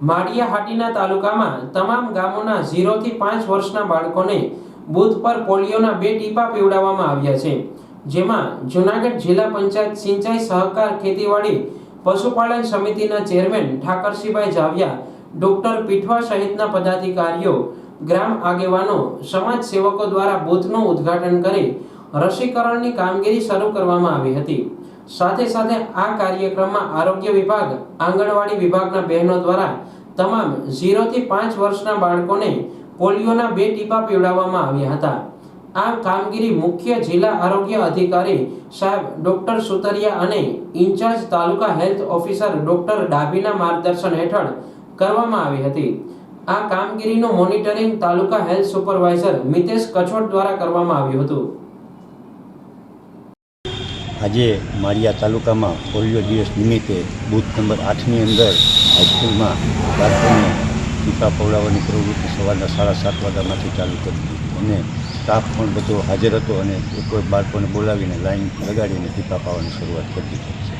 માળિયાહાટીના તાલુકામાં તમામ ગામોના 0 થી 5 વર્ષના બાળકોને બૂથ પર પોલિયોના 2 ટીપા પીવડાવવામાં આવ્યા છે, જેમાં જૂનાગઢ જિલ્લા પંચાયત સિંચાઈ સહકાર ખેતીવાડી પશુપાલન સમિતિના ચેરમેન ઠાકરસિંહભાઈ જાવિયા, ડોક્ટર પીઠવા સહિતના પદાધિકારીઓ, ગ્રામ આગેવાનો, સમાજ સેવકો દ્વારા બૂથનું ઉદ્ઘાટન કરી રસીકરણની કામગીરી શરૂ કરવામાં આવી હતી। સાથે સાથે આ કાર્યક્રમમાં આરોગ્ય વિભાગ, આંગણવાડી વિભાગના બહેનો દ્વારા તમામ 0 થી 5 વર્ષના બાળકોને પોલિયોના 2 ટીપા પીવડાવવામાં આવ્યા હતા। આ કામગીરી મુખ્ય જિલ્લા આરોગ્ય અધિકારી સાહેબ ડોક્ટર સુતરિયા અને ઇન્ચાર્જ તાલુકા હેલ્થ ઓફિસર ડોક્ટર ડાભીના માર્ગદર્શન હેઠળ કરવામાં આવી હતી। આ કામગીરીનું મોનિટરિંગ તાલુકા હેલ્થ સુપરવાઇઝર મિતેશ કછોટ દ્વારા કરવામાં આવ્યું હતું। આજે માળિયા તાલુકામાં પોલિયો દિવસ નિમિત્તે બૂથ નંબર 8ની અંદર હાઈસ્કૂલમાં બાળકોને ટીપા પવડાવવાની પ્રવૃત્તિ સવારના 7:30 વાગ્યામાંથી ચાલુ કરી અને સ્ટાફ પણ બધો હાજર હતો અને કોઈ બાળકોને બોલાવીને લાઈન લગાડીને ટીપા પાવાની શરૂઆત કરી દીધી છે।